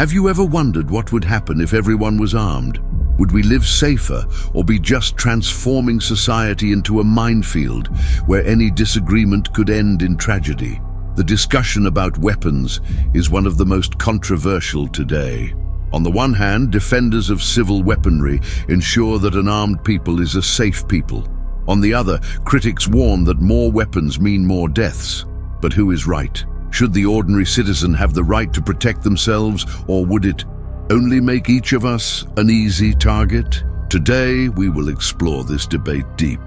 Have you ever wondered what would happen if everyone was armed? Would we live safer or be just transforming society into a minefield where any disagreement could end in tragedy? The discussion about weapons is one of the most controversial today. On the one hand, defenders of civil weaponry ensure that an armed people is a safe people. On the other, critics warn that more weapons mean more deaths. But who is right? Should the ordinary citizen have the right to protect themselves, or would it only make each of us an easy target? Today, we will explore this debate deep.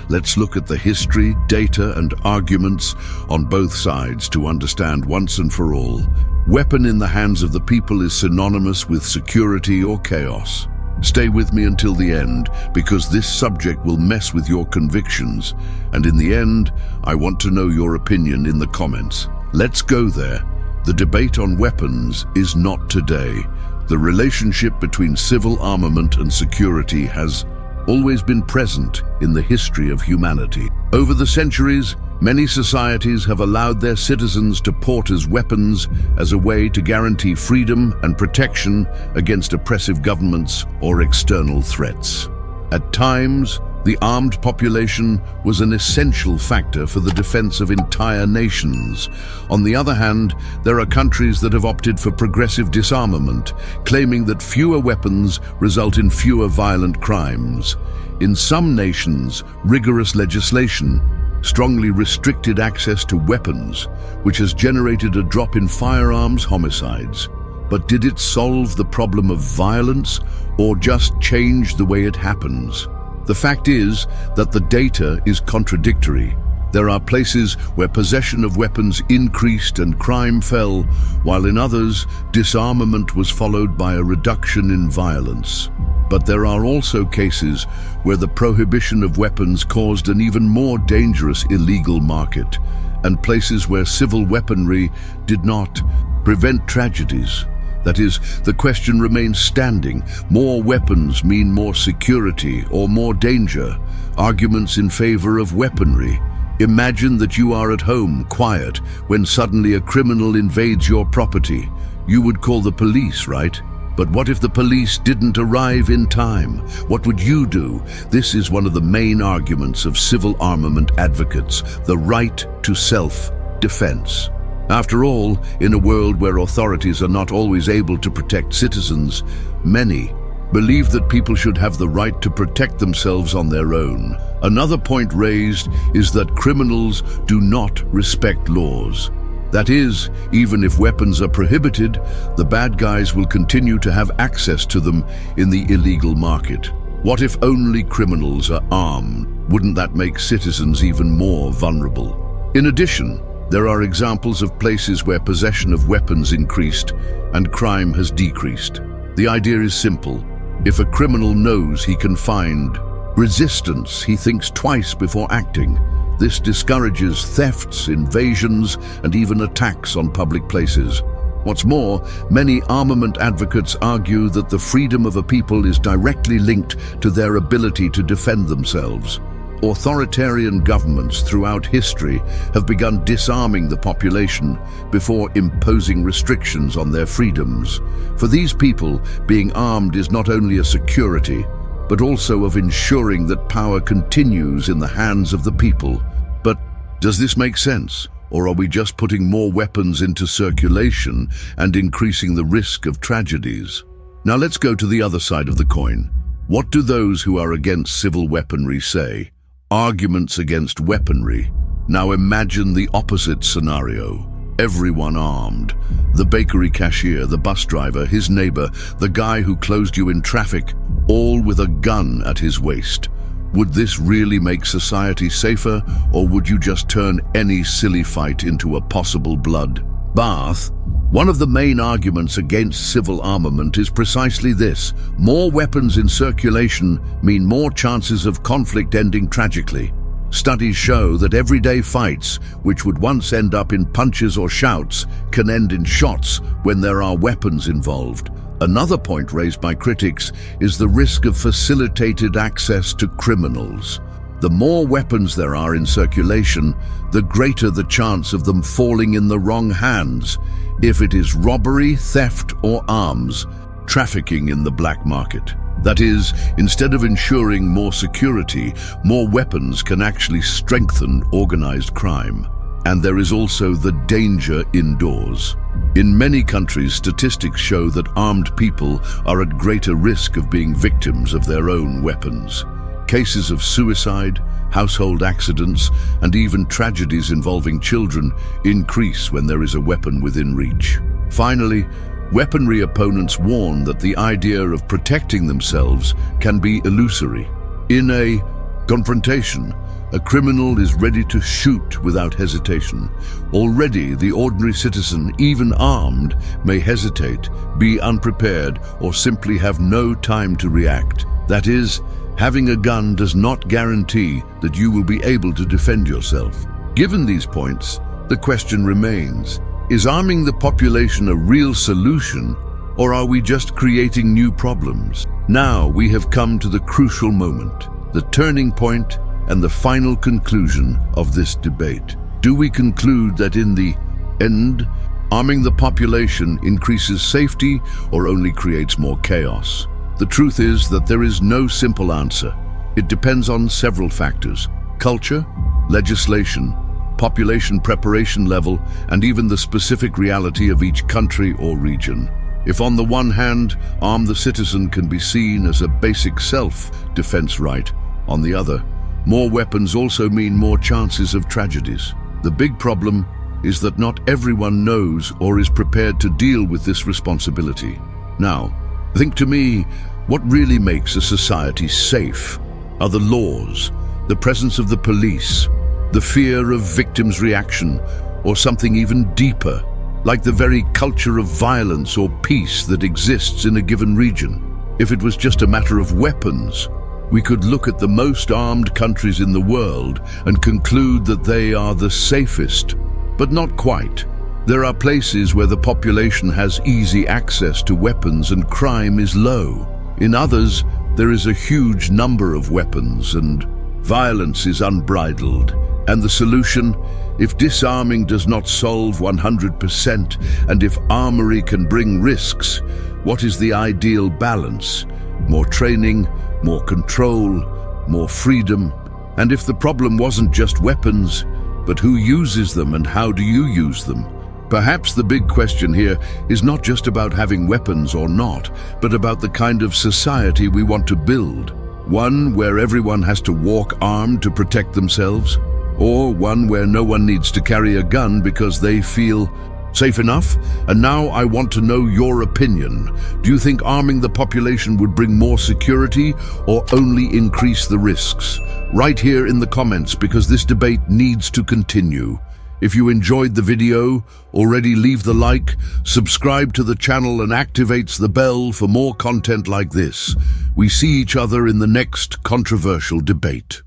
Let's look at the history, data, and arguments on both sides to understand once and for all. Weapon in the hands of the people is synonymous with security or chaos. Stay with me until the end, because this subject will mess with your convictions. And in the end, I want to know your opinion in the comments. Let's go there. The debate on weapons is not today. The relationship between civil armament and security has always been present in the history of humanity. Over the centuries, many societies have allowed their citizens to port as weapons as a way to guarantee freedom and protection against oppressive governments or external threats. At times, the armed population was an essential factor for the defense of entire nations. On the other hand, there are countries that have opted for progressive disarmament, claiming that fewer weapons result in fewer violent crimes. In some nations, rigorous legislation strongly restricted access to weapons, which has generated a drop in firearms homicides. But did it solve the problem of violence or just change the way it happens? The fact is that the data is contradictory. There are places where possession of weapons increased and crime fell, while in others, disarmament was followed by a reduction in violence. But there are also cases where the prohibition of weapons caused an even more dangerous illegal market, and places where civil weaponry did not prevent tragedies. That is, the question remains standing. More weapons mean more security or more danger. Arguments in favor of weaponry. Imagine that you are at home, quiet, when suddenly a criminal invades your property. You would call the police, right? But what if the police didn't arrive in time? What would you do? This is one of the main arguments of civil armament advocates, the right to self-defense. After all, in a world where authorities are not always able to protect citizens, many believe that people should have the right to protect themselves on their own. Another point raised is that criminals do not respect laws. That is, even if weapons are prohibited, the bad guys will continue to have access to them in the illegal market. What if only criminals are armed? Wouldn't that make citizens even more vulnerable? In addition, there are examples of places where possession of weapons increased and crime has decreased. The idea is simple. If a criminal knows he can find resistance, he thinks twice before acting. This discourages thefts, invasions, and even attacks on public places. What's more, many armament advocates argue that the freedom of a people is directly linked to their ability to defend themselves. Authoritarian governments throughout history have begun disarming the population before imposing restrictions on their freedoms. For these people, being armed is not only a security, but also of ensuring that power continues in the hands of the people. But does this make sense? Or are we just putting more weapons into circulation and increasing the risk of tragedies? Now let's go to the other side of the coin. What do those who are against civil weaponry say? Arguments against weaponry. Now imagine the opposite scenario. Everyone armed. The bakery cashier, the bus driver, his neighbor, the guy who closed you in traffic, all with a gun at his waist. Would this really make society safer, or would you just turn any silly fight into a possible bloodbath? One of the main arguments against civil armament is precisely this. More weapons in circulation mean more chances of conflict ending tragically. Studies show that everyday fights, which would once end up in punches or shouts, can end in shots when there are weapons involved. Another point raised by critics is the risk of facilitated access to criminals. The more weapons there are in circulation, the greater the chance of them falling in the wrong hands, if it is robbery, theft, or arms, trafficking in the black market. That is, instead of ensuring more security, more weapons can actually strengthen organized crime. And there is also the danger indoors. In many countries, statistics show that armed people are at greater risk of being victims of their own weapons. Cases of suicide, household accidents, and even tragedies involving children increase when there is a weapon within reach. Finally, weaponry opponents warn that the idea of protecting themselves can be illusory. In a confrontation, a criminal is ready to shoot without hesitation. Already, the ordinary citizen, even armed, may hesitate, be unprepared, or simply have no time to react. That is, having a gun does not guarantee that you will be able to defend yourself. Given these points, the question remains, is arming the population a real solution, or are we just creating new problems? Now we have come to the crucial moment, the turning point and the final conclusion of this debate. Do we conclude that in the end, arming the population increases safety or only creates more chaos? The truth is that there is no simple answer. It depends on several factors: culture, legislation, population preparation level, and even the specific reality of each country or region. If on the one hand, arm the citizen can be seen as a basic self-defense right, on the other, more weapons also mean more chances of tragedies. The big problem is that not everyone knows or is prepared to deal with this responsibility. Now, think to me, what really makes a society safe are the laws, the presence of the police, the fear of victims' reaction, or something even deeper, like the very culture of violence or peace that exists in a given region. If it was just a matter of weapons, we could look at the most armed countries in the world and conclude that they are the safest, but not quite. There are places where the population has easy access to weapons and crime is low. In others, there is a huge number of weapons and violence is unbridled. And the solution? If disarming does not solve 100%, and if armory can bring risks, what is the ideal balance? More training, more control, more freedom. And if the problem wasn't just weapons, but who uses them and how do you use them? Perhaps the big question here is not just about having weapons or not, but about the kind of society we want to build. One where everyone has to walk armed to protect themselves, or one where no one needs to carry a gun because they feel safe enough? And now I want to know your opinion. Do you think arming the population would bring more security or only increase the risks? Right here in the comments, because this debate needs to continue. If you enjoyed the video, already leave the like, subscribe to the channel and activates the bell for more content like this. We see each other in the next controversial debate.